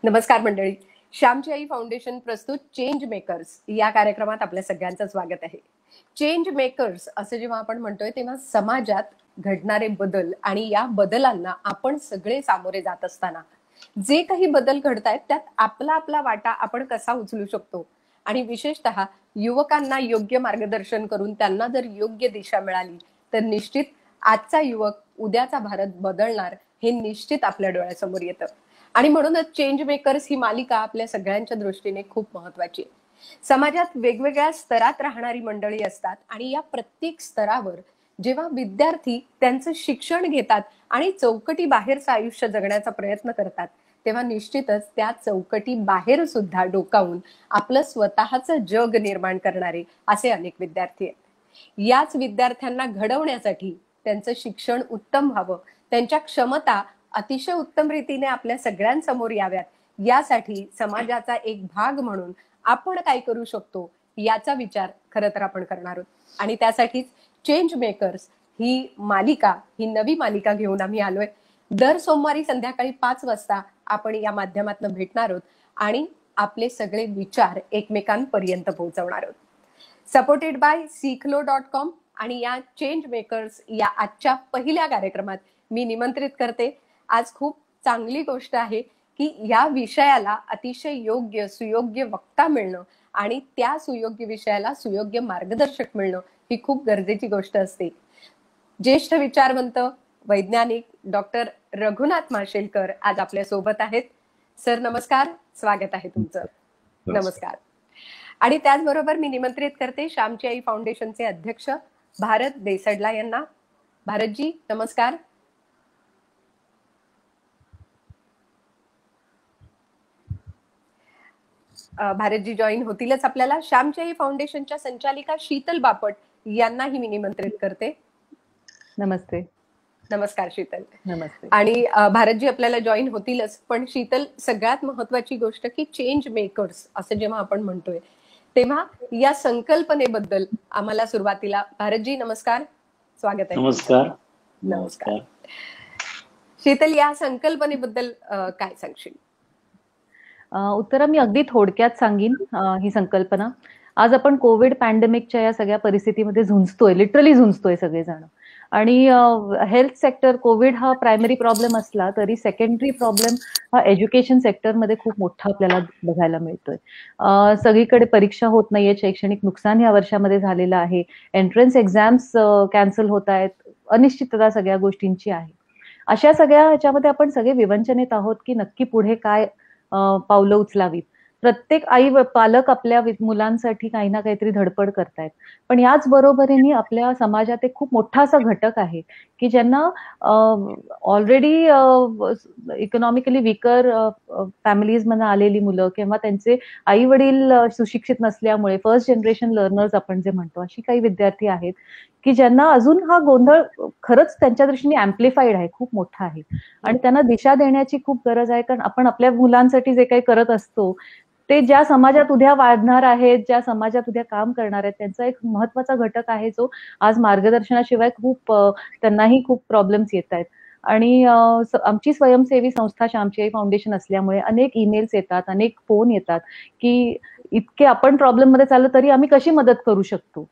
नमस्कार मंडळी. श्यामची आई फाउंडेशन प्रस्तुत चेंज मेकर्स या कार्यक्रमात आपल्या सगळ्यांचं स्वागत आहे. चेंज मेकर्स असं जेव्हा आपण म्हणतोय तेव्हा समाजात घडणारे बदल आणि या बदलांना आपण सगळे सामोरे जात असताना जे काही बदल घडतायत त्यात आपला आपला वाटा आपण कसा उचलू शकतो आणि विशेषतः युवकांना योग्य मार्गदर्शन करून त्यांना जर योग्य दिशा मिळाली तर निश्चित आजचा युवक उद्याचा भारत बदलणार हे निश्चित आपल्या डोळ्यासमोर येतं. आणि म्हणूनच चेंज मेकर्स ही मालिका आपल्या सगळ्यांच्या दृष्टीने खूप महत्वाची आहे. समाजात वेगवेगळ्या स्तरात राहणारी मंडळी असतात आणि या प्रत्येक स्तरावर जेव्हा विद्यार्थी त्यांचं शिक्षण घेतात आणि चौकटी बाहेरचं आयुष्य जगण्याचा प्रयत्न करतात तेव्हा निश्चितच त्या चौकटी बाहेर सुद्धा डोकावून आपलं स्वतःचं जग निर्माण करणारे असे अनेक विद्यार्थी आहेत. याच विद्यार्थ्यांना घडवण्यासाठी त्यांचं शिक्षण उत्तम व्हावं, त्यांच्या क्षमता अतिशय उत्तम रीतीने आपल्या सगळ्यांसमोर याव्यात, यासाठी समाजाचा एक भाग म्हणून आपण काय करू शकतो याचा विचार खरं तर आपण करणार आहोत. आणि त्यासाठीच चेंज मेकर्स ही मालिका, ही नवी मालिका घेऊन आम्ही आलोय. दर सोमवारी संध्याकाळी 5 वाजता आपण या माध्यमातून भेटणार आहोत आणि आपले सगळे विचार एकमेकांपर्यंत पोहोचवणार आहोत. सपोर्टेड बाय सीखलो.com. आणि या चेंज मेकर्स या आजच्या पहिल्या कार्यक्रमात मी निमंत्रित करते. आज खूप चांगली गोष्ट आहे की या विषयाला अतिशय योग्य सुयोग्य वक्ता मिळणं आणि त्या सुयोग्य विषयाला सुयोग्य मार्गदर्शक मिळणं ही खूप गरजेची गोष्ट असते. ज्येष्ठ विचारवंत वैज्ञानिक डॉक्टर रघुनाथ माशेलकर आज आपल्या सोबत आहेत. सर नमस्कार, स्वागत आहे तुमचं. नमस्कार. आणि त्याचबरोबर मी निमंत्रित करते श्यामची आई फाउंडेशनचे अध्यक्ष भारत देसडला यांना. भारतजी नमस्कार. भारतजी जॉईन होतीलच आपल्याला. श्यामची आई फाउंडेशनच्या संचालिका शीतल बापट यांनाही मी निमंत्रित करते. नमस्ते. नमस्कार शीतल. नमस्ते. आणि भारतजी आपल्याला जॉईन होतीलच, पण शीतल सगळ्यात महत्वाची गोष्ट की चेंज मेकर्स असं जेव्हा आपण म्हणतोय तेव्हा या संकल्पनेबद्दल आम्हाला सुरुवातीला भारतजी नमस्कार, स्वागत आहे. नमस्कार. नमस्कार. शीतल, या संकल्पनेबद्दल काय सांगशील? उत्तर मी अगदी थोडक्यात सांगीन. ही संकल्पना आज आपण कोविड पॅन्डेमिकच्या या सगळ्या परिस्थितीमध्ये झुंजतोय, लिटरली झुंजतोय सगळेजण. आणि हेल्थ सेक्टर, कोविड हा प्रायमरी प्रॉब्लेम असला तरी सेकंडरी प्रॉब्लेम हा एज्युकेशन सेक्टरमध्ये खूप मोठा आपल्याला बघायला मिळतोय. सगळीकडे परीक्षा होत नाहीये, शैक्षणिक नुकसान या वर्षामध्ये झालेलं आहे, एंट्रन्स एक्झाम्स कॅन्सल होत आहेत, अनिश्चितता सगळ्या गोष्टींची आहे. अशा सगळ्या ह्याच्यामध्ये आपण सगळे विवंचनेत आहोत की नक्की पुढे काय पावलं उचलावीत. प्रत्येक आई व पालक आपल्या मुलांसाठी काही ना काहीतरी धडपड करतायत, पण याच बरोबरीने आपल्या समाजात एक खूप मोठा असा घटक आहे की ज्यांना ऑलरेडी इकॉनॉमिकली वीकर फॅमिलीज मधून आलेली मुलं किंवा त्यांचे आई वडील सुशिक्षित नसल्यामुळे फर्स्ट जनरेशन लर्नर्स आपण जे म्हणतो, अशी काही विद्यार्थी आहेत की ज्यांना अजून हा गोंधळ खरंच त्यांच्या दृष्टीने अँप्लिफाईड आहे, खूप मोठा आहे. आणि त्यांना दिशा देण्याची खूप गरज आहे, कारण आपण आपल्या मुलांसाठी जे काही करत असतो ते ज्या समाजात उद्या वाढणार आहेत, ज्या समाजात उद्या काम करणार आहेत, त्यांचा एक महत्वाचा घटक आहे जो आज मार्गदर्शनाशिवाय खूप त्यांनाही खूप प्रॉब्लेम्स येत आहेत. आणि आमची स्वयंसेवी संस्था श्यामची आई फाउंडेशन असल्यामुळे अनेक ईमेल्स येतात, अनेक फोन येतात की इतके आपण प्रॉब्लेम मध्ये चाललो तरी आम्ही कशी मदत करू शकतो,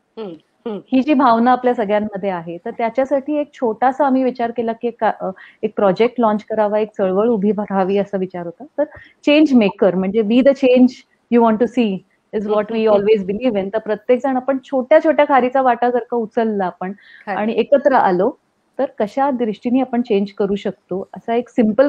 ही जी भावना आपल्या सगळ्यांमध्ये आहे. तर त्याच्यासाठी एक छोटासा आम्ही विचार केला की एक प्रोजेक्ट लॉन्च करावा, एक चळवळ उभी राहावी असा विचार होता. तर चेंज मेकर म्हणजे we the change you want to see is what we always believe in. तर प्रत्येक जण आपण छोट्या छोट्या खारीचा वाटा जर का उचलला आपण आणि एकत्र आलो तर कशा दृष्टीने आपण चेंज करू शकतो असा एक सिंपल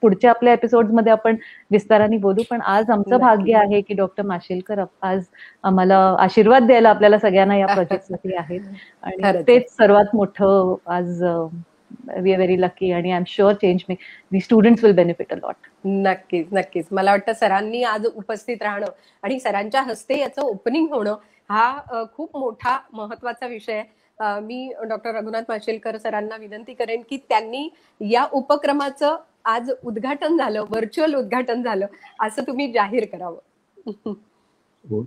पुढच्या आपल्या एपिसोड मध्ये आपण विस्ताराने बोलू. पण आज आमचं भाग्य आहे की डॉक्टर माशेलकर आज आम्हाला आशीर्वाद द्यायला आपल्याला सगळ्यांना या प्रोजेक्टसाठी आहेत आणि तेच सर्वात मोठं आज वी आर व्हेरी लकी. आणि I am sure change may the students will benefit a lot. नक्कीच नक्कीच. मला वाटतं सरांनी आज उपस्थित राहणं आणि सरांच्या हस्ते याचं ओपनिंग होणं हा खूप मोठा महत्वाचा विषय आहे. मी डॉक्टर रघुनाथ माशेलकर सरांना विनंती करेन की त्यांनी या उपक्रमाचं आज उद्घाटन झालं, व्हर्च्युअल उद्घाटन झालं असं तुम्ही जाहीर करावं.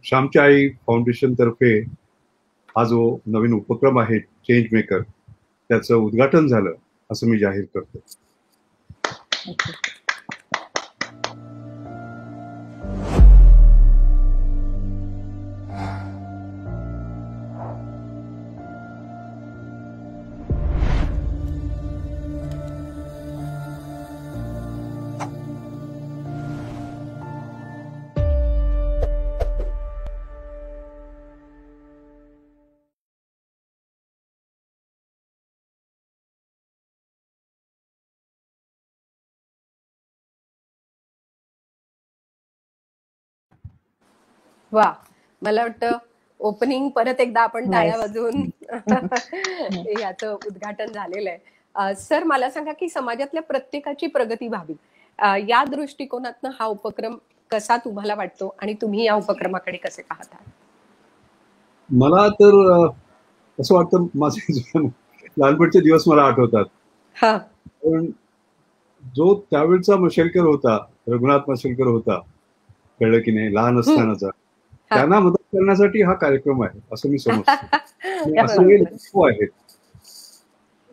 श्यामची आई फाउंडेशन तर्फे हा जो नवीन उपक्रम आहे चेंज मेकर, त्याचं उद्घाटन झालं असं मी जाहीर करतो. वा, मला वाटतं ओपनिंग परत एकदा आपण टाळ्या Nice. वाजवून याचं उद्घाटन झालेलं आहे. सर, मला सांगा की समाजातल्या प्रत्येकाची प्रगती व्हावी, या दृष्टिकोनातनं हा उपक्रम कसा तुम्हाला वाटतो आणि तुम्ही या उपक्रमाकडे कसे पाहता? मला तर असं वाटतं, माझे लहानपणचे दिवस मला आठवतात. हा, पण जो त्यावेळचा मशेलकर होता, रघुनाथ मशेलकर होता, कळलं की नाही, लहान असतानाचा, हा. त्यांना मदत करण्यासाठी हा कार्यक्रम आहे असं मी समजतो. आणि असे बरोबर. लोक आहेत.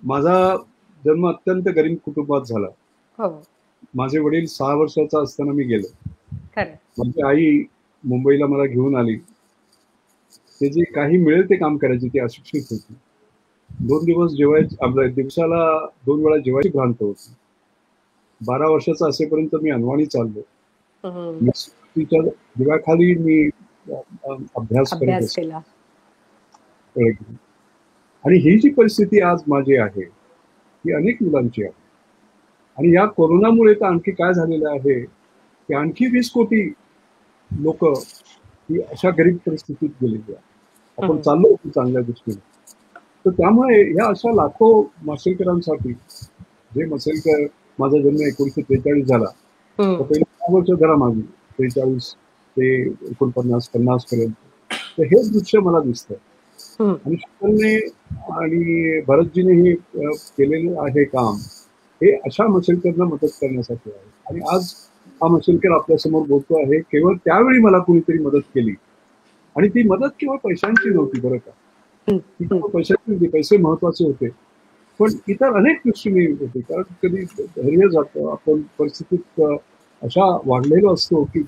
माझा जन्म अत्यंत गरीब कुटुंबात झाला. हो, माझे वडील 6 वर्षाचा असताना मी गेलो. खरं. माझी आई मुंबईला मला घेऊन आली. ते जे काही मिळेल ते काम करायची, ती अशिक्षित होती. 2 दिवस जेवायची, आपल्या दिवसाला 2 वेळा जेवायची भ्रांत होती. 12 वर्षाचा असेपर्यंत मी अनवाणी चाललो. हम्म. तिच्या दिव्याखाली मी अभ्यास करत अभ्यास असतो. केला. आणि ही जी परिस्थिती आज माझी आहे, ही अनेक मुलांची आहे. आणि या कोरोनामुळे तर आणखी काय झालेलं आहे की आणखी 20 कोटी लोक ही अशा गरीब परिस्थितीत गेलेली आहे. आपण चाललो होतो चांगल्या दृष्टीने. तर त्यामुळे ह्या अशा लाखो माशेलकरांसाठी, जे मसेलकर, माझा जन्म 1943 झाला, तर पहिले 6 वर्ष धरा माझी, 43 ते 49-50 पर्यंत. तर हे दृश्य मला दिसतं. आणि शीतलने आणि भरतजीने हे केलेलं आहे काम, हे अशा मशेलकरना मदत करण्यासाठी आहे. आणि आज हा मशेलकर आपल्या समोर बोलतो आहे. केवळ त्यावेळी मला कुणीतरी मदत केली, आणि ती मदत केवळ पैशांची नव्हती, बरं का. ती केवळ पैशांची नव्हती, पैसे महत्वाचे होते, पण इतर अनेक दृष्टीने होते. कारण कधी धैर्य जातं, आपण परिस्थितीत अशा वाढलेलो असतो की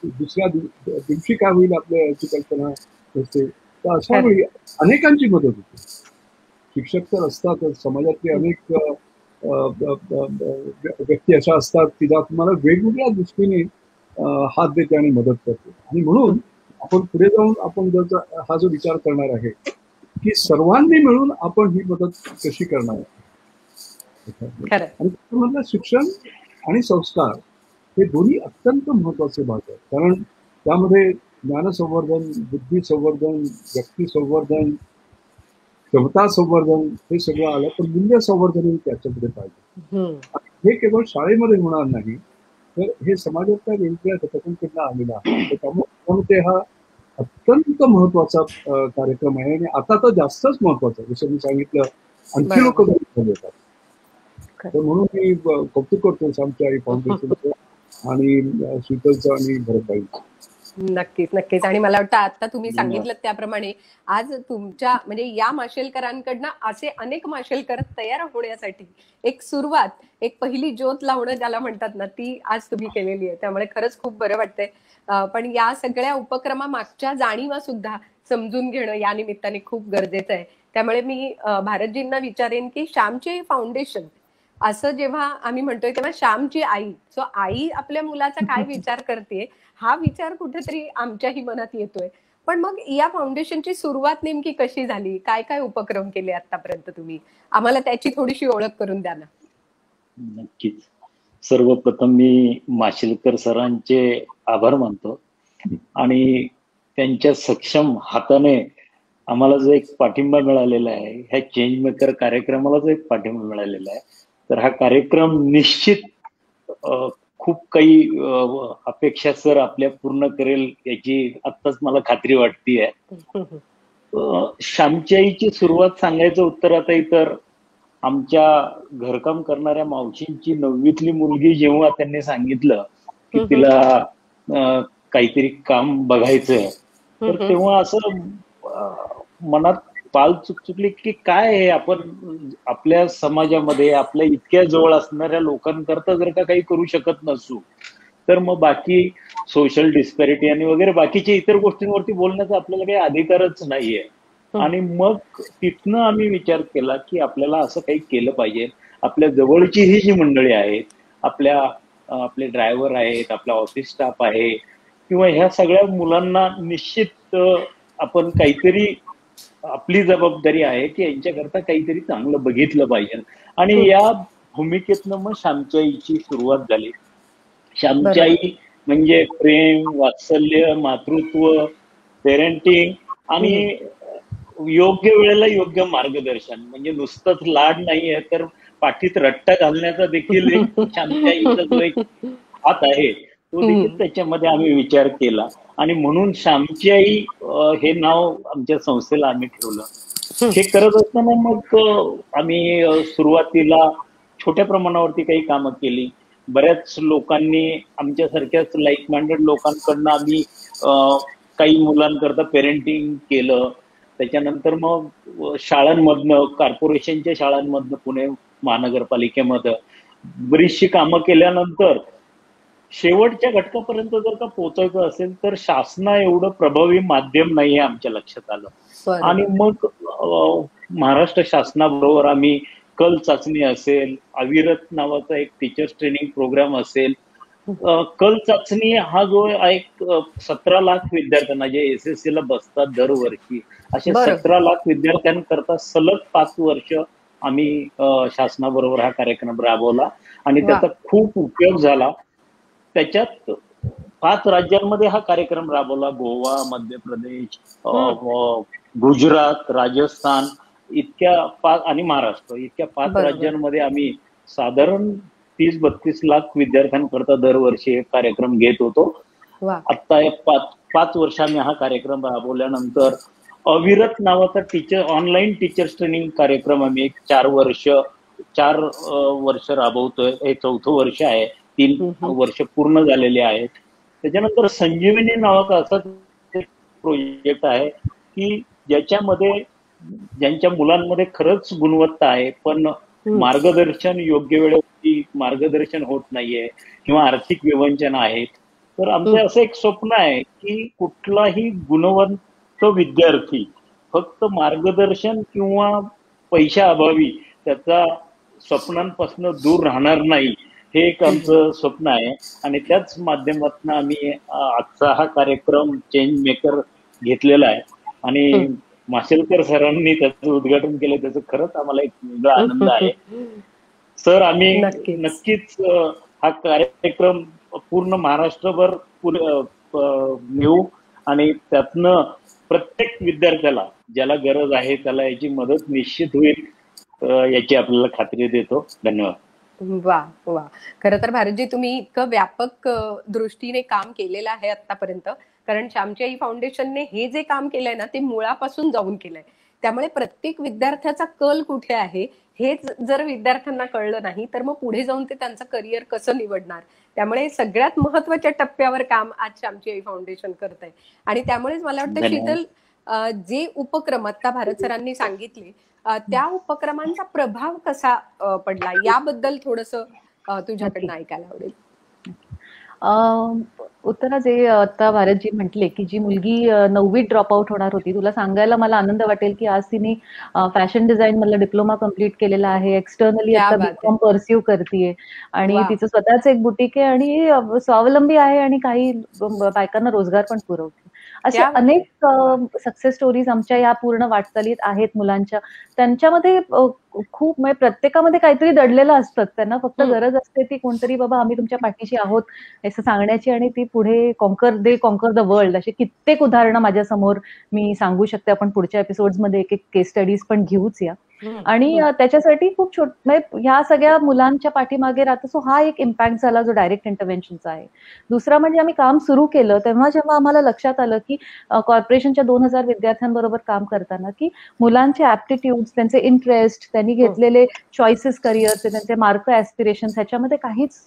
दुसऱ्या दिवशी काय होईल आपल्या याची कल्पना नसते. तर अशा वेळी अनेकांची मदत होते. शिक्षक तर असतातच, समाजातले अनेक व्यक्ती अशा असतात की ज्या तुम्हाला वेगवेगळ्या दृष्टीने हात देते आणि मदत करते. आणि म्हणून आपण पुढे जाऊन आपण हा जो विचार करणार आहे की सर्वांनी मिळून आपण ही मदत कशी करणार आहे. आणि त्यामधलं शिक्षण आणि संस्कार हे दोन्ही अत्यंत महत्वाचे भाग आहेत. कारण त्यामध्ये ज्ञानसंवर्धन, बुद्धी संवर्धन, व्यक्ती संवर्धन, क्षमता संवर्धन हे सगळं आलं, पण मूल्य संवर्धन त्याच्याकडे पाहिजे. हे केवळ शाळेमध्ये होणार नाही, तर हे समाजातल्या वेगवेगळ्या घटकांकडनं आलेलं आहे. त्यामुळे हा अत्यंत महत्वाचा कार्यक्रम आहे. आणि आता तर जास्तच महत्वाचा, जसं मी सांगितलं, आणखी लोक येतात. तर म्हणून मी कौतुक करतो श्यामची आई फाउंडेशनचं आणि शीतलचं आणि भरतबाईंचं. नक्कीच, नक्कीच. आणि मला वाटतं आता तुम्ही सांगितलं त्याप्रमाणे आज तुमच्या म्हणजे या माशेलकरांकडनं असे अनेक माशेलकर तयार होण्यासाठी एक सुरुवात, एक पहिली ज्योत लावणं ज्याला म्हणतात ना, ती आज तुम्ही केलेली आहे. त्यामुळे खरंच खूप बरं वाटतंय. पण या सगळ्या उपक्रमामागच्या जाणीवा सुद्धा समजून घेणं या निमित्ताने खूप गरजेचं आहे. त्यामुळे मी भारतजींना विचारेन की श्यामची फाउंडेशन असं जेव्हा आम्ही म्हणतोय तेव्हा श्यामची आई, सो आई आपल्या मुलाचा काय विचार करते हा विचार कुठेतरी आमच्याही मनात येतोय. पण मग या फाउंडेशनची सुरुवात नेमकी कशी झाली, काय काय उपक्रम केले आतापर्यंत तुम्ही, आम्हाला त्याची थोडीशी ओळख करून द्या ना. नक्कीच. सर्वप्रथम मी माशेलकर सरांचे आभार मानतो आणि त्यांच्या सक्षम हाताने आम्हाला जो एक पाठिंबा मिळालेला आहे, ह्या चेंज मेकर कार्यक्रमाला जो एक पाठिंबा मिळालेला आहे, तर हा कार्यक्रम निश्चित खूप काही अपेक्षा सर आपल्या पूर्ण करेल याची आत्ताच मला खात्री वाटतीये. श्यामची आईची सुरुवात सांगायचं उत्तर आता इतर आमच्या घरकाम करणाऱ्या मावशींची 9वीतली मुलगी जेव्हा त्यांनी सांगितलं की तिला काहीतरी काम बघायचंय, तर तेव्हा असं मनात पाल चुकचुकली की काय आहे, आपण आपल्या समाजामध्ये आपल्या इतक्या जवळ असणाऱ्या लोकांकरता जर का काही करू शकत नसू, तर मग बाकी सोशल डिस्पॅरिटी आणि वगैरे बाकीच्या इतर गोष्टींवरती बोलण्याचा आपल्याला काही अधिकारच नाहीये. आणि मग तिथनं आम्ही विचार केला की आपल्याला असं काही केलं पाहिजे. आपल्या जवळची ही जी मंडळी आहेत, आपले ड्रायव्हर आहेत, आपला ऑफिस स्टाफ आहे, किंवा ह्या सगळ्या मुलांना निश्चित आपण काहीतरी, आपली जबाबदारी आहे की यांच्याकरता काहीतरी चांगलं बघितलं पाहिजे. आणि या भूमिकेतनं मग श्यामची आईची सुरुवात झाली. श्यामची आई म्हणजे प्रेम, वात्सल्य, मातृत्व, पेरेंटिंग आणि योग्य वेळेला योग्य मार्गदर्शन. म्हणजे नुसतंच लाड नाहीये, तर पाठीत रट्टा घालण्याचा देखील एक श्यामच्याईचा जो एक हात आहे तो देखील त्याच्यामध्ये आम्ही विचार केला. आणि म्हणून श्यामची आई हे नाव आमच्या संस्थेला आम्ही ठेवलं. हे करत असताना मग आम्ही सुरुवातीला छोट्या प्रमाणावरती काही कामं केली. बऱ्याच लोकांनी, आमच्यासारख्याच लाईक माइंडेड लोकांकडनं आम्ही काही मुलांकरता पेरेंटिंग केलं. त्याच्यानंतर मग शाळांमधनं, कॉर्पोरेशनच्या शाळांमधनं, पुणे महानगरपालिकेमध्ये बरीचशी कामं केल्यानंतर शेवटच्या घटकापर्यंत जर का पोहोचायचं असेल तर शासना एवढं प्रभावी माध्यम नाहीये आमच्या लक्षात आलं. आणि मग महाराष्ट्र शासनाबरोबर आम्ही कल चाचणी असेल, अविरत नावाचा एक टीचर्स ट्रेनिंग प्रोग्राम असेल. कल चाचणी हा जो एक 17 लाख विद्यार्थ्यांना जे SSC ला बसतात दरवर्षी, असे 17 लाख विद्यार्थ्यांकरता सलग 5 वर्ष आम्ही शासनाबरोबर हा कार्यक्रम राबवला आणि त्याचा खूप उपयोग झाला. त्याच्यात 5 राज्यांमध्ये हा कार्यक्रम राबवला. गोवा, मध्य प्रदेश, गुजरात, राजस्थान इतक्या आणि महाराष्ट्र इतक्या 5 राज्यांमध्ये आम्ही साधारण 30-32 लाख विद्यार्थ्यांकरता दरवर्षी एक कार्यक्रम घेत होतो. आता 5 वर्ष आम्ही हा कार्यक्रम राबवल्यानंतर अविरत नावाचा ऑनलाईन टीचर्स ट्रेनिंग कार्यक्रम आम्ही 4 वर्ष राबवतोय. हे 4थं वर्ष आहे. 3 वर्ष पूर्ण झालेले आहेत. त्याच्यानंतर संजीवनी नावाचा असा प्रोजेक्ट आहे की ज्यांच्या मुलांमध्ये खरंच गुणवत्ता आहे पण मार्गदर्शन योग्य वेळेवरती मार्गदर्शन होत नाहीये किंवा आर्थिक विवंचना आहेत. तर आमचं असं एक स्वप्न आहे की कुठलाही गुणवंत विद्यार्थी फक्त मार्गदर्शन किंवा पैशाअभावी त्याचा स्वप्नांपासून दूर राहणार नाही, हे एक आमचं स्वप्न आहे. आणि त्याच माध्यमातून आम्ही आजचा हा कार्यक्रम चेंज मेकर घेतलेला आहे. आणि माशेलकर सरांनी त्याचं उद्घाटन केलं, त्याचं खरंच आम्हाला एक वेगळा आनंद आहे. सर, आम्ही नक्कीच हा कार्यक्रम पूर्ण महाराष्ट्रभर नेऊ आणि त्यातनं प्रत्येक विद्यार्थ्याला ज्याला गरज आहे त्याला याची मदत निश्चित होईल याची आपल्याला खात्री देतो. धन्यवाद. वा वा. खरं तर भारतजी, तुम्ही इतकं व्यापक दृष्टीने काम केलेलं आहे आतापर्यंत. कारण श्यामची आई फाउंडेशनने हे जे काम केलंय ना ते मुळापासून जाऊन केलंय. त्यामुळे प्रत्येक विद्यार्थ्याचा कल कुठे आहे हेच जर विद्यार्थ्यांना कळलं नाही तर मग पुढे जाऊन ते त्यांचं करिअर कसं निवडणार. त्यामुळे सगळ्यात महत्वाच्या टप्प्यावर काम आज श्यामची आई फाउंडेशन करत आहे. आणि त्यामुळेच मला वाटतं शीतल, जे उपक्रम आता भारत सरांनी सांगितले त्या उपक्रमांचा प्रभाव कसा पडला याबद्दल थोडंसं तुझ्याकडनं ऐकायला आवडेल. उत्तरा, जे आता भारतजी म्हटले की जी मुलगी 9वीत ड्रॉपआउट होणार होती, तुला सांगायला मला आनंद वाटेल की आज तिने फॅशन डिझाईन मधला डिप्लोमा कम्प्लीट केलेला आहे. एक्सटर्नली आता बीकॉम परस्यू करतेय आणि तिचं स्वतःच एक बुटीक आहे आणि स्वावलंबी आहे आणि काही बायकांना रोजगार पण पुरवते. असे अनेक सक्सेस स्टोरीज आमच्या या पूर्ण वाटचालीत आहेत मुलांच्या. त्यांच्यामध्ये खूप म्हणजे प्रत्येकामध्ये काहीतरी दडलेलं असतं. त्यांना फक्त गरज असते ती कोणतरी बाबा आम्ही तुमच्या पाठीशी आहोत असं सांगण्याची आणि ती पुढे कॉन्कर द वर्ल्ड अशी कित्येक उदाहरणं माझ्या समोर मी सांगू शकते. आपण पुढच्या एपिसोड्समध्ये एक एक केस स्टडीज पण घेऊच या. आणि त्याच्यासाठी खूप म्हणजे ह्या सगळ्या मुलांच्या पाठीमागे राहतो. सो हा एक इम्पॅक्ट झाला जो डायरेक्ट इंटरव्हेन्शनचा आहे. दुसरा म्हणजे आम्ही काम सुरू केलं तेव्हा जेव्हा आम्हाला लक्षात आलं की कॉर्पोरेशनच्या 2000 विद्यार्थ्यांबरोबर काम करताना की मुलांचे ऍप्टिट्यूड, त्यांचे इंटरेस्ट, त्यांनी घेतलेले चॉईसेस करिअरचे, त्यांचे मार्क, ऍस्पिरेशन ह्याच्यामध्ये काहीच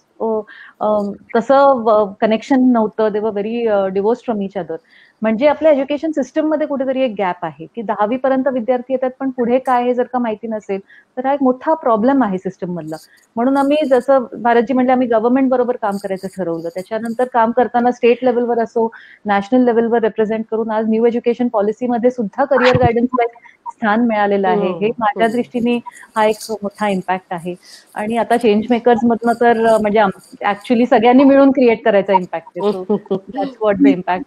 तसं कनेक्शन नव्हतं. They were very divorced from each other. म्हणजे आपल्या एज्युकेशन सिस्टम मध्ये कुठेतरी एक गॅप आहे की 10वी पर्यंत विद्यार्थी येतात पण पुढे काय हे जर का माहिती नसेल तर हा एक मोठा प्रॉब्लेम आहे सिस्टम मधला. म्हणून आम्ही जसं भारतजी म्हणले आम्ही गव्हर्नमेंट बरोबर काम करायचं ठरवलं. त्याच्यानंतर काम करताना स्टेट लेवलवर असो, नॅशनल लेवलवर रिप्रेझेंट करून आज न्यू एज्युकेशन पॉलिसीमध्ये सुद्धा करिअर गायडन्सला स्थान मिळालेलं आहे. हे माझ्या दृष्टीने हा एक मोठा इम्पॅक्ट आहे. आणि आता चेंज मेकर्स मधनं तर म्हणजे ऍक्च्युली सगळ्यांनी मिळून क्रिएट करायचा इम्पॅक्ट आहे. That's what the impact.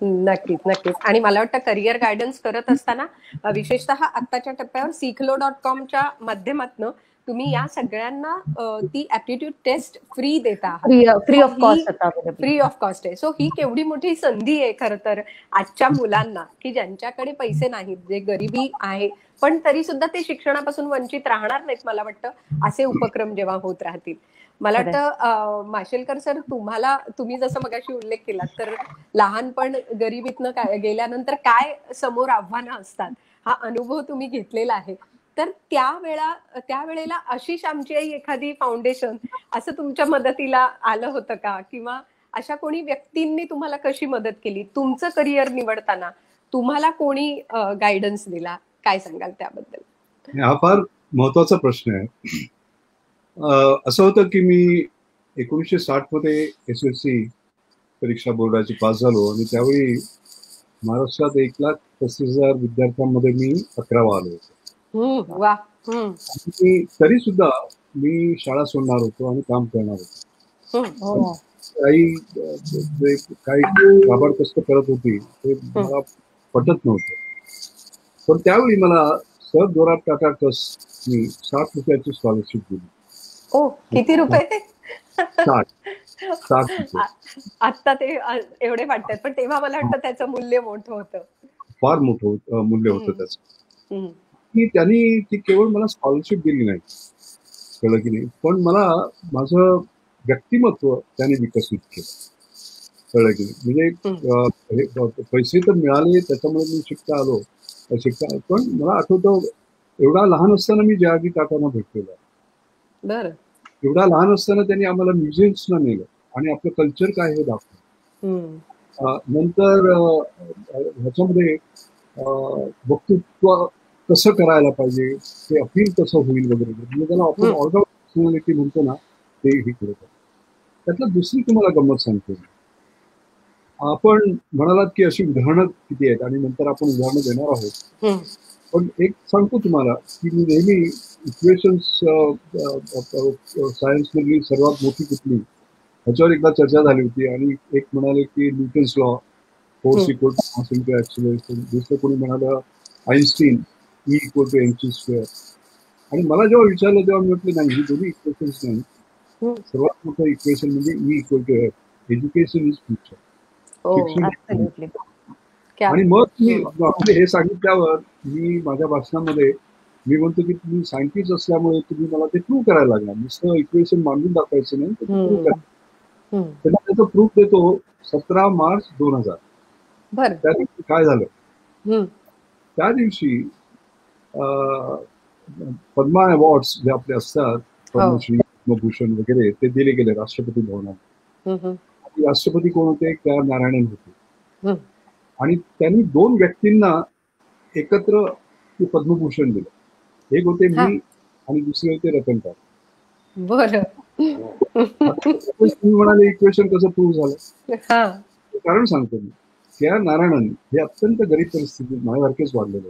नक्कीच नक्कीच. आणि मला वाटतं करिअर गायडन्स करत असताना विशेषतः आत्ताच्या टप्प्यावर सिखलो.com च्या माध्यमातून तुम्ही या सगळ्यांना ती ऍप्टिट्यूड टेस्ट फ्री देता आहात. फ्री ऑफ ही कॉस्ट आता available. फ्री ऑफ कॉस्ट आहे. सो ही केवढी मोठी संधी आहे खरं तर आजच्या मुलांना, की ज्यांच्याकडे पैसे नाहीत, जे गरिबी आहे, पण तरी सुद्धा ते शिक्षणापासून वंचित राहणार नाहीत. मला वाटतं असे उपक्रम जेव्हा होत राहतील. मला वाटतं माशेलकर सर, तुम्ही जसं मगाशी उल्लेख केला, तर लहानपण गरिबीतनं गेल्यानंतर काय समोर आव्हानं असतात हा अनुभव तुम्ही घेतलेला आहे. तर त्यावेळेला आशिष आमची आई एखादी फाउंडेशन असं तुमच्या मदतीला आलं होतं का, किंवा अशा कोणी व्यक्तींनी तुम्हाला कशी मदत केली? तुमचं करिअर निवडताना तुम्हाला कोणी गायडन्स दिला? काय सांगाल त्याबद्दल? हा फार महत्वाचा प्रश्न आहे. असं होतं की मी 1960 मध्ये SSC परीक्षा बोर्डाची पास झालो आणि त्यावेळी महाराष्ट्रात 1,35,000 विद्यार्थ्यांमध्ये मी 11वा आलो होतो. वा. तरी सुद्धा मी शाळा सोडणार होतो आणि काम करणार होतो. काही काबाड कष्ट करत होती ते मला पटत नव्हतं. पण त्यावेळी मला सर जोरात टाटा ट्रस्ट मी 60 रुपयाची स्कॉलरशिप दिली. किती रुपये? 60 रुपये. आता ते एवढे वाटतात, पण तेव्हा मला वाटतं त्याचं मूल्य मोठं होतं. फार मोठं मूल्य होतं त्याचं. की त्यांनी ती केवळ मला स्कॉलरशिप दिली नाही, कळलं की नाही, पण मला माझं व्यक्तिमत्व त्याने विकसित केलं, कळलं की नाही. म्हणजे पैसे तर मिळाले त्याच्यामुळे मी शिकता आलो, पण मला आठवतं एवढा लहान असताना मी जयाजी टाटांना भेटलेला. बरं. एवढा लहान असताना त्यांनी आम्हाला म्युझियम्सला नेलं आणि आपलं कल्चर काय हे दाखवलं. नंतर ह्याच्यामध्ये वक्तृत्व कसं करायला पाहिजे, ते अपील कसं होईल वगैरे, म्हणजे त्याला आपण ऑर्डर पर्सनॅलिटी म्हणतो ना, ते हे करत. त्यातलं दुसरी तुम्हाला गंमत सांगतो. आपण म्हणालात की अशी उदाहरणं किती आहेत आणि नंतर आपण उदाहरणं देणार आहोत, पण एक सांगतो तुम्हाला की मी नेहमी इक्वेशन्स सायन्स मधली सर्वात मोठी कुठली ह्याच्यावर एकदा चर्चा झाली होती आणि एक म्हणाले की Newton's law, force equal to mass into acceleration, दुसरं कोणी म्हणालं Einstein E equal to mc square. आणि मला जेव्हा विचारलं तेव्हा मी म्हटलं नाही, ही दोन्ही इक्वेशन्स नाही, सर्वात मोठं इक्वेशन म्हणजे E equal to F, education is future. आणि मग मी हे सांगितल्यावर मी माझ्या भाषणामध्ये मी म्हणतो की तुम्ही सायंटिस्ट असल्यामुळे तुम्ही मला ते प्रूव्ह करायला लागला, नुसतं इक्वेशन मांडून दाखवायचं नाही, प्रूव्ह करा. त्यांना त्याचं प्रूफ देतो 17 मार्च 2000. त्या दिवशी काय झालं, त्या दिवशी पद्मा अवॉर्ड्स जे आपले असतात, पद्मश्री, पद्मभूषण वगैरे, ते दिले गेले राष्ट्रपती भवनात. राष्ट्रपती कोण होते? के.आर. नारायणन होते. आणि त्यांनी 2 व्यक्तींना एकत्र ते पद्मभूषण दिलं. एक होते मी आणि दुसरे होते रतन टाटा. बरं. तुम्ही म्हणाले इक्वेशन कसं प्रूव्ह झालं, कारण सांगतो मी. के.आर. नारायणन हे अत्यंत गरीब परिस्थितीत माझ्यासारखेच वाढलेले.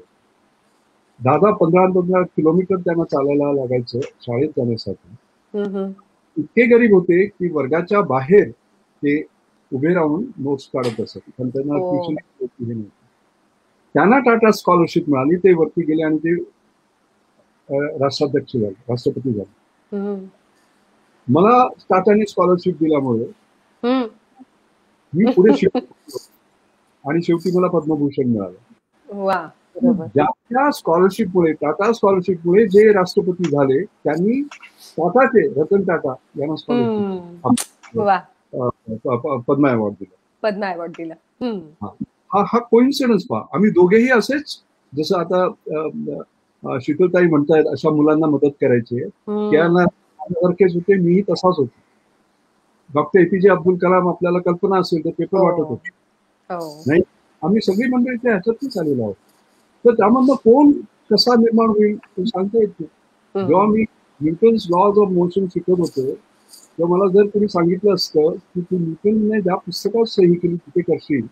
10-15 किलोमीटर त्यांना चालायला लागायचं शाळेत जाण्यासाठी. इतके गरीब होते की वर्गाच्या बाहेर ते उभे राहून नोट्स काढत असत, पण त्यांना ट्युशन हे नव्हतं. त्यांना टाटा स्कॉलरशिप मिळाली, ते वरती गेले आणि ते राष्ट्राध्यक्ष झाले, राष्ट्रपती झाले. मला टाटाने स्कॉलरशिप दिल्यामुळे मी पुढे शिकलो आणि शेवटी मला पद्मभूषण मिळालं. ज्या स्कॉलरशिपमुळे, टाटा स्कॉलरशिपमुळे जे राष्ट्रपती झाले त्यांनी टाटाचे, रतन टाटा यांना स्कॉलरशिप, पद्मा अवॉर्ड दिला. हा कोइन्सिडन्स पहा. आम्ही दोघेही असेच, जसं आता शीतलताई म्हणतायत अशा मुलांना मदत करायची, सारखेच होते, मीही तसाच होतो. डॉक्टर APJ अब्दुल कलाम, आपल्याला कल्पना असेल तर पेपर वाटत होते नाही, आम्ही सगळी मंडळी त्या ह्याच्यातच आलेलो आहोत. तर त्यामधनं कोण कसा निर्माण होईल ते सांगता येत नाही. जेव्हा मी न्यूटन्स लॉज ऑफ मोशन शिकत होतो तेव्हा मला जर कोणी सांगितलं असतं की तू न्यूटनने ज्या पुस्तकात सही केली तिथे करशील,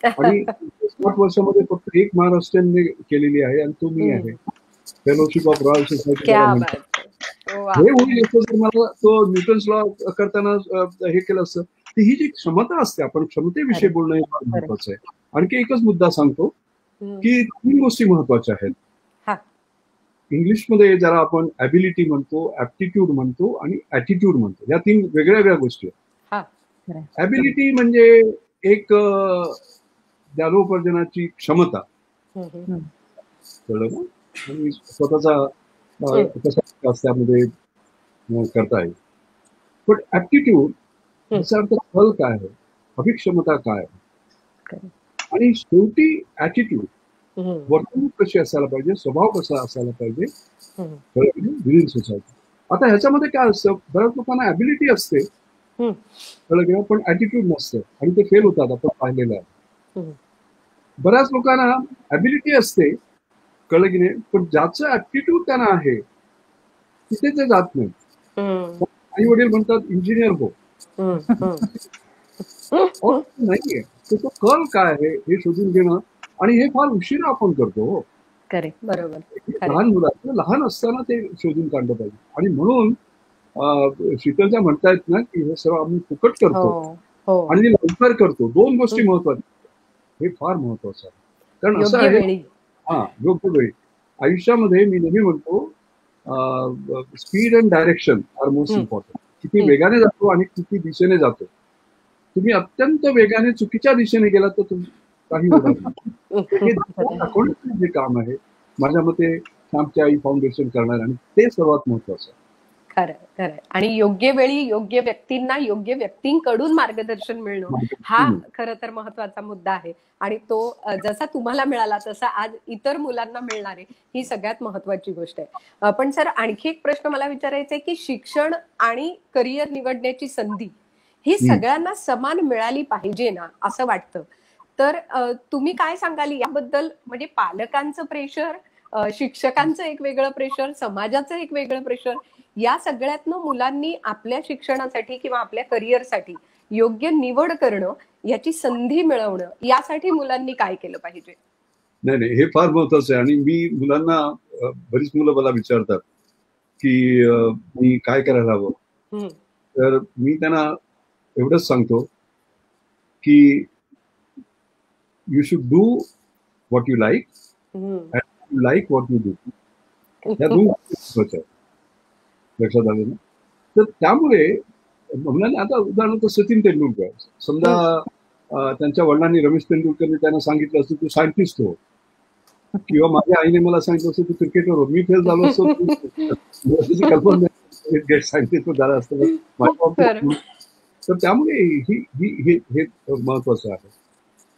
आणि 60 वर्षामध्ये फक्त एक महाराष्ट्रीयनने केलेली आहे आणि तो मी आहे, फेलोशिप ऑफ रॉयल सोसायटी, हे होईल याचं जर मला तो न्यूटन्स लॉ करताना हे केलं असतं. ती ही जी क्षमता असते, आपण क्षमतेविषयी बोलणं हे फार महत्वाचं आहे. आणखी एकच मुद्दा सांगतो की 3 गोष्टी महत्वाच्या आहेत. इंग्लिशमध्ये ज्याला आपण ॲबिलिटी म्हणतो, ऍप्टिट्यूड म्हणतो आणि ॲटिट्यूड म्हणतो, या 3 वेगळ्या वेगळ्या गोष्टी आहेत. हा. खरंय. ॲबिलिटी म्हणजे एक ज्ञानोपार्जनाची क्षमता, हम्म. कळलं ना, आणि स्वतःचा कसा त्यामध्ये करता येईल. पण ऍप्टिट्यूड याचा अर्थ कल काय आहे, अभिक्षमता काय आहे, खरंय. आणि शेवटी ऍटिट्यूड, हम्म. वर्तणूक कशी असायला पाहिजे, स्वभाव कसा असायला पाहिजे हम्म. Within society. आता ह्याच्यामध्ये काय असतं, बऱ्याच लोकांना ॲबिलिटी असते, हम्म. कळलं की नाही, पण ऍटिट्यूड नसतं आणि ते फेल होतात, आपण पाहिलेलं आहे. हम्म. बऱ्याच लोकांना ॲबिलिटी असते, कळलं की नाही, पण ज्याचं ऍप्टिट्यूड त्यांना आहे तिथे ते जात नाही. हम्म. आई वडील म्हणतात इंजिनियर हो, हम्म. नाहीये. तो कल काय आहे हे शोधून घेणं, आणि हे फार उशिरा आपण करतो हो. खरंय. बरोबर. लहान मुलांना लहान असताना ते शोधून काढलं पाहिजे. आणि म्हणून शीतलच्या म्हणतायत ना की हे सर्व आम्ही फुकट करतो हो हो. आणि लवकर करतो. 2 गोष्टी महत्वाच्या, हे फार महत्वाचं आहे. कारण असं योग्य आहे, वेळी. योग्य वेळी. आयुष्यामध्ये मी नेहमी म्हणतो speed and direction are most important. किती वेगाने जातो आणि किती दिशेने जातो. तुम्ही अत्यंत वेगाने चुकीच्या दिशेने गेलात तर तुम्ही काही होणार नाही. हे दाखवण्याचं जे काम आहे माझ्या मते श्यामची आई फाउंडेशन करणार, आणि ते सर्वात महत्वाचं आहे. खरंय खरंय. आणि योग्य वेळी योग्य व्यक्तींना योग्य व्यक्तींकडून मार्गदर्शन मिळणं हा खरं तर महत्वाचा मुद्दा आहे. आणि तो जसा तुम्हाला मिळाला तसा आज इतर मुलांना मिळणार आहे, ही सगळ्यात महत्वाची गोष्ट आहे. पण सर, आणखी एक प्रश्न मला विचारायचा आहे की शिक्षण आणि करिअर निवडण्याची संधी ही सगळ्यांना समान मिळाली पाहिजे ना, असं वाटतं. तर तुम्ही काय सांगाल याबद्दल? म्हणजे पालकांचं प्रेशर, शिक्षकांचं एक वेगळं प्रेशर, समाजाचं एक वेगळं प्रेशर, या सगळ्यातनं मुलांनी आपल्या शिक्षणासाठी किंवा आपल्या करिअरसाठी योग्य निवड करणं, याची संधी मिळवणं, यासाठी मुलांनी काय केलं पाहिजे? नाही, हे फार महत्वाचं आहे. आणि मी मुलांना, बरीच मुलं मला विचारतात की मी काय करायला हवं. तर मी त्यांना एवढंच सांगतो की you should do what you like and you like what you do. ह्या 2 गोष्टी आहेत. लक्षात आलं ना? तर त्यामुळे मुलांना, आता उदाहरणार्थ सचिन तेंडुलकर समजा, त्यांच्या वडिलांनी रमेश तेंडुलकरने त्यांना सांगितलं असतं तू सायंटिस्ट हो, किंवा माझ्या आईने मला सांगितलं असतं तू क्रिकेटर हो, मी फेल झालो असतो, कल्पना सायंटिस्ट झाला असतं. तर त्यामुळे हे महत्वाचं आहे.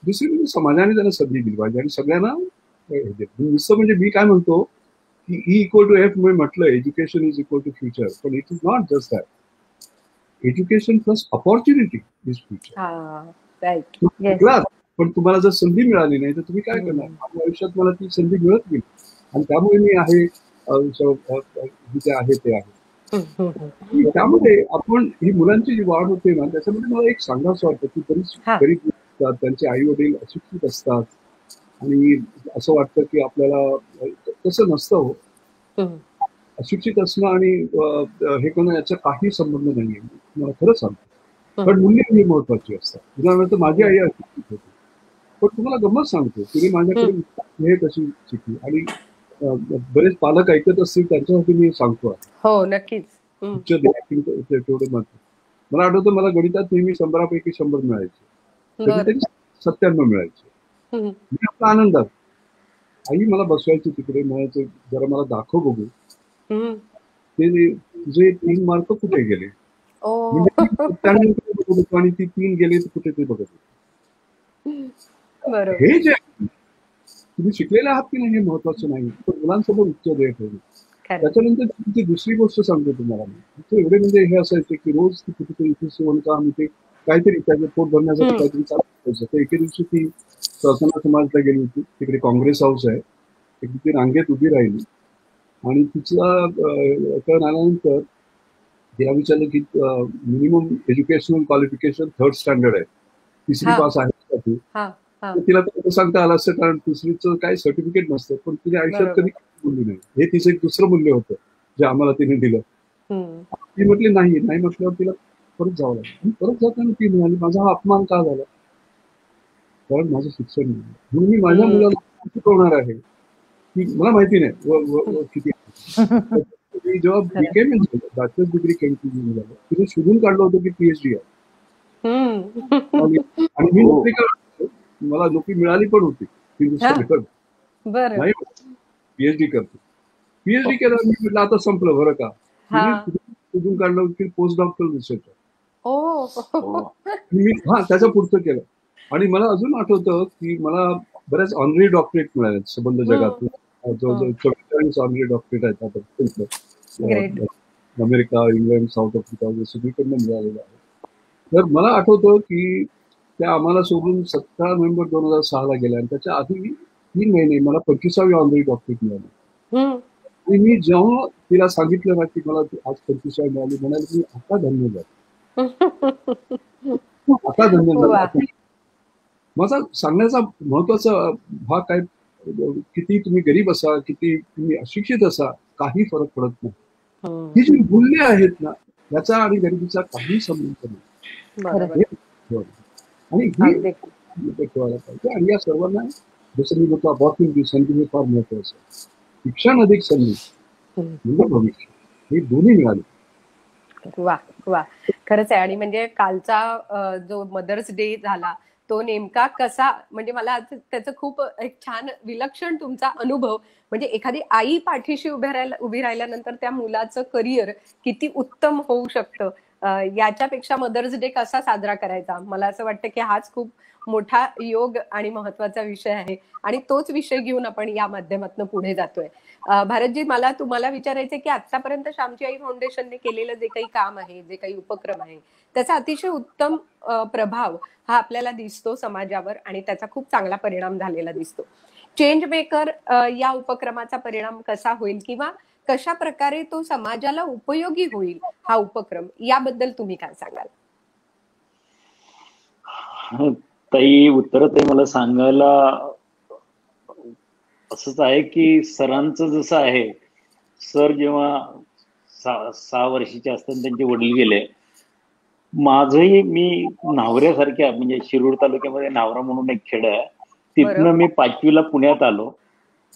दुसरी म्हणजे समाजाने त्यांना संधी दिली पाहिजे आणि सगळ्यांना नुसतं, म्हणजे मी काय म्हणतो की E=F म्हटलं, education is equal to future, पण it is not just that. Education plus opportunity is future. पण तुम्हाला जर संधी मिळाली नाही तर तुम्ही काय करणार? माझ्या आयुष्यात मला ती संधी मिळत गेली आणि त्यामुळे मी आहे जिथे आहे ते आहे. त्यामुळे आपण ही मुलांची जी वाढ होते ना, त्याच्यामध्ये मला एक सांगावंसं वाटतं की बरीच गरीब असतात, त्यांचे आई वडील अशिक्षित असतात आणि असं वाटतं की आपल्याला, तसं नसतं हो. अशिक्षित असणं आणि हे करणं याचा काही संबंध नाहीये. मला खरं सांगतो, पण मूल्य ही महत्वाची असतात. उदाहरणार्थ माझी आई अशिक्षित होती, पण तुम्हाला गंमत सांगतो, तिने माझ्याकडे हे कशी शिकली. आणि बरेच पालक ऐकत असतील त्यांच्यासाठी मी सांगतो. हो, नक्कीच. तेवढं महत्व. मला आठवतं, मला गणितात नेहमी 100 पैकी 100 मिळायचे, कधीतरी 97 मिळायचे. मी आपला आनंदात, आई मला बसवायची तिकडे, म्हणायचं जरा मला दाखव बघू ते तुझे 3 मार्क कुठे गेले. म्हणजे आणि ती 3 गेले तर कुठे ते बघत. हे जे तुम्ही शिकलेले आहात की नाही हे महत्वाचं नाही, पण मुलांसोबत उच्च देय ठेवणे. त्याच्यानंतर तुमची दुसरी गोष्ट सांगतो तुम्हाला मी. एवढे म्हणजे हे असायचे की रोज कुठेतरी इथे आम्ही ते काहीतरी त्याचं पोट भरण्यासाठी काहीतरी चालू करायचं. तर एके दिवशी ती प्रार्थना समाजला गेली होती, तिकडे काँग्रेस हाऊस आहे, ती रांगेत उभी राहिली आणि तिचा टर्न आल्यानंतर तिला विचारलं की minimum educational qualification 3rd standard आहे, 3री पास आहे का तू? तिला तर सांगता आलं असतं, कारण 3रीचं काही सर्टिफिकेट नसतं, पण तिने आयुष्यात कधी बोलली नाही. हे तिचं एक दुसरं मूल्य होतं जे आम्हाला तिने दिलं. ती म्हटली नाही म्हटल्यावर तिला परत जावं लागलं. परत जाताना ती म्हणाली माझा हा अपमान का झाला, कारण माझं शिक्षण नाही. म्हणून मी माझ्या मुलाला शिकवणार आहे की मला माहिती नाही किती, मी जेव्हा बीकेम बॅचलर्स डिग्री कंटिन्यू झालं, तिने शोधून काढलं होतं की पीएचडी आहे. आणि मी नोकरी करत, मला नोकरी मिळाली पण होती बरं. नाही पीएचडी करतो. पीएचडी केलं, मी म्हटलं आता संपलं बरं का. शोधून काढलं की पोस्ट डॉक्टर रिसर्च. मी त्याचं पुढचं केलं. आणि मला अजून आठवतं की मला बऱ्याच ऑनरी डॉक्टरेट मिळाले संबंध जगात. जवळजवळ 44 ऑनरी डॉक्टरेट आहेत आता. अमेरिका, इंग्लंड, साऊथ आफ्रिका वगैरे सगळीकडनं मिळालेलं आहे. तर मला आठवतं की त्या आम्हाला सोडून 17 नोव्हेंबर 2006 गेल्या, आणि त्याच्या आधी 3 महिने मला 25वी ऑनरी डॉक्टरेट मिळाली. आणि मी जेव्हा तिला सांगितलं ना की मला आज 25वी मिळाली, म्हणाले मी आता धन्य झालो, आता धन्य झालो. माझा सांगण्याचा महत्वाचा भाग काय, किती तुम्ही गरीब असा, किती तुम्ही अशिक्षित असा, काही फरक पडत नाही. ही जी मूल्य आहेत ना, याचा आणि गरिबीचा काही संबंध नाही. आणि ही ठेवायला पाहिजे. आणि या सर्वांना जसं मी म्हणतो अपॉर्च्युनिटी, संधी हे फार महत्वाचं आहे. शिक्षण अधिक संधी म्हणजे भविष्य, हे दोन्ही मिळाले. वा वा, खरंच आहे. आणि म्हणजे कालचा जो मदर्स डे झाला तो नेमका कसा, म्हणजे मला त्याचं खूप एक छान विलक्षण तुमचा अनुभव, म्हणजे एखादी आई पाठीशी उभी राहिल्यानंतर त्या मुलाचं करिअर किती उत्तम होऊ शकतं, याच्यापेक्षा मदर्स डे कसा साजरा करायचा, मला असं वाटतं की हाच खूप मोठा योग आणि महत्वाचा विषय आहे. आणि तोच विषय घेऊन आपण या माध्यमातून पुढे जातोय. भारतजी, मला तुम्हाला विचारायचंय की आतापर्यंत श्यामची आई फाउंडेशनने केलेलं जे काही काम आहे, जे काही उपक्रम आहे, त्याचा अतिशय उत्तम प्रभाव हा आपल्याला दिसतो समाजावर, आणि त्याचा खूप चांगला परिणाम झालेला दिसतो. चेंज मेकर या उपक्रमाचा परिणाम कसा होईल, किंवा कशा प्रकारे तो समाजाला उपयोगी होईल हा उपक्रम, याबद्दल तुम्ही काय सांगाल? ताई, उत्तर ते मला सांगायला असंच आहे की सरांचं जसं आहे, सर जेव्हा 6 वर्षाचे असताना त्यांचे वडील गेले, माझंही मी न्हावऱ्यासारख्या, म्हणजे शिरूर तालुक्यामध्ये न्हावरा म्हणून एक खेड आहे, तिथनं मी 5वीला पुण्यात आलो.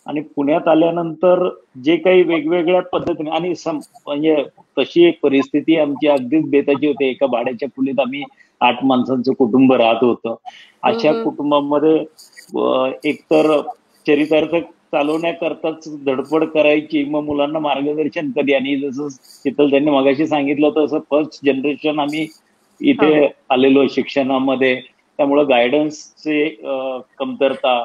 आणि पुण्यात आल्यानंतर जे काही वेगवेगळ्या पद्धतीने, आणि म्हणजे तशी एक परिस्थिती आमची अगदीच बेताची होती. एका भाड्याच्या खोलीत आम्ही 8 माणसांचं कुटुंब राहत होतं. अशा कुटुंबामध्ये एकतर चरितार्थ चालवण्याकरताच धडपड करायची, मग मुलांना मार्गदर्शन कधी. आणि जसं शीतल त्यांनी मगाशी सांगितलं तसं फर्स्ट जनरेशन आम्ही इथे आलेलो शिक्षणामध्ये, त्यामुळं गायडन्सचे कमतरता,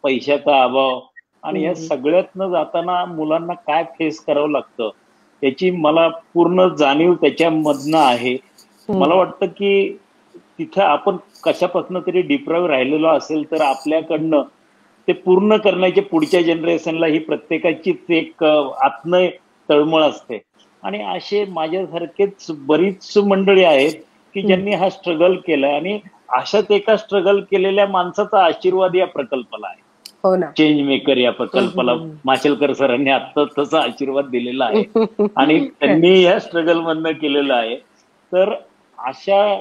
पैशाचा अभाव, आणि या सगळ्यातनं जाताना मुलांना काय फेस करावं लागतं याची मला पूर्ण जाणीव त्याच्यामधनं आहे. मला वाटतं की तिथं आपण कशापासून तरी डिप्राईव्ह राहिलेलो असेल तर आपल्याकडनं ते पूर्ण करण्याची पुढच्या जनरेशनला ही प्रत्येकाचीच एक आत्म तळमळ असते. आणि असे माझ्यासारखेच बरीच मंडळी आहेत की ज्यांनी हा स्ट्रगल केलाय, आणि अशाच एका स्ट्रगल केलेल्या माणसाचा आशीर्वाद या प्रकल्पाला आहे. हो ना, चेंज मेकर या प्रकल्पाला माशेलकर सरांनी आता तसा आशीर्वाद दिलेला आहे आणि त्यांनी या स्ट्रगल मधनं केलेलं आहे. तर अशा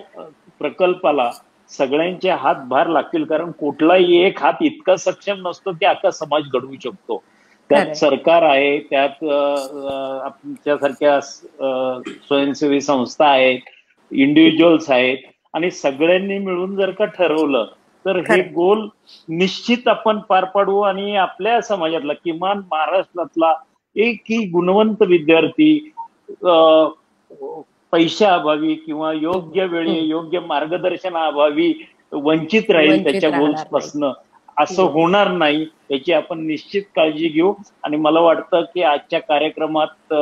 प्रकल्पाला सगळ्यांचे हातभार लागतील, कारण कुठलाही एक हात इतका सक्षम नसतो की अख्खा समाज घडवू शकतो. त्यात सरकार आहे, त्यात आमच्यासारख्या स्वयंसेवी संस्था आहेत, इंडिव्हिज्युअल्स आहेत, आणि सगळ्यांनी मिळून जर का ठरवलं तर हे गोल निश्चित आपण पार पाडू. आणि आपल्या समाजातला, किमान महाराष्ट्रातला एकही गुणवंत विद्यार्थी पैशाअभावी किंवा योग्य वेळी योग्य मार्गदर्शनाअभावी वंचित राहील त्याच्या गोल्स पासून, असं होणार नाही याची आपण निश्चित काळजी घेऊ. आणि मला वाटतं की आजच्या कार्यक्रमात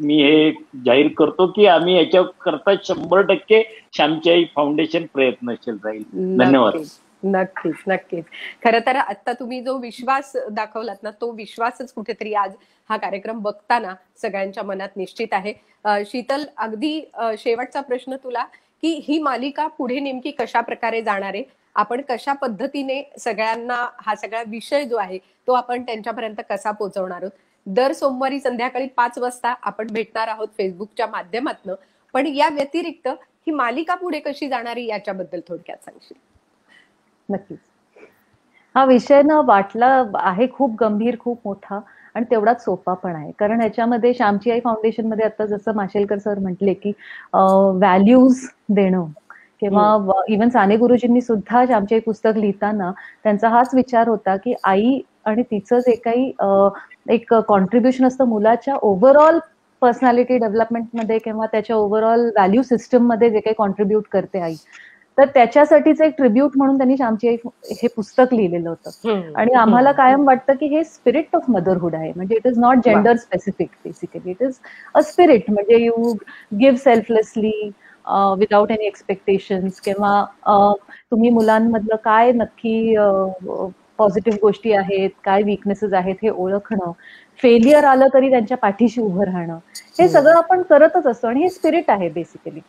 मी हे जाहीर करतो की आम्ही याच्या करता 100% श्यामची आई फाउंडेशन प्रयत्नशील राहील. धन्यवाद. नक्कीच नक्कीच. खरं तर आता तुम्ही जो विश्वास दाखवलात ना, तो विश्वासच कुठेतरी आज हा कार्यक्रम बघताना सगळ्यांच्या मनात निश्चित आहे. शीतल, अगदी शेवटचा प्रश्न तुला, की ही मालिका पुढे नेमकी कशा प्रकारे जाणार आहे, आपण कशा पद्धतीने सगळ्यांना हा सगळा विषय जो आहे तो आपण त्यांच्यापर्यंत कसा पोहोचवणार आहोत? दर सोमवारी संध्याकाळी 5 वाजता आपण भेटणार आहोत फेसबुकच्या माध्यमातून, पण या व्यतिरिक्त ही मालिका पुढे कशी जाणार आहे याच्याबद्दल थोडक्यात सांगशील? नक्कीच. हा विषय ना वाटला आहे खूप गंभीर, खूप मोठा, आणि तेवढाच सोपा पण आहे. कारण ह्याच्यामध्ये श्यामची आई फाउंडेशनमध्ये आता जसं माशेलकर सर म्हटले की व्हॅल्यूज देणं किंवा इव्हन साने गुरुजींनी सुद्धा श्यामची आई पुस्तक लिहिताना त्यांचा हाच विचार होता की आई आणि तिचं जे काही एक कॉन्ट्रीब्युशन असतं मुलाच्या ओव्हरऑल पर्सनॅलिटी डेव्हलपमेंटमध्ये किंवा त्याच्या ओव्हरऑल व्हॅल्यू सिस्टममध्ये जे काही कॉन्ट्रीब्युट करते आई, तर त्याच्यासाठीच एक ट्रिब्यूट म्हणून त्यांनी श्यामची आई हे पुस्तक लिहिलेलं होतं. आणि आम्हाला कायम वाटतं की हे स्पिरिट ऑफ मदरहुड आहे. म्हणजे it is not gender specific, basically it is a spirit. म्हणजे you give selflessly without any expectations, किंवा तुम्ही मुलांमधलं काय नक्की पॉझिटिव्ह गोष्टी आहेत, काय विकनेसेस आहेत हे ओळखणं, फेलियर आलं तरी त्यांच्या पाठीशी उभं राहणं, हे सगळं आपण करतच असतो आणि हे स्पिरिट आहे बेसिकली.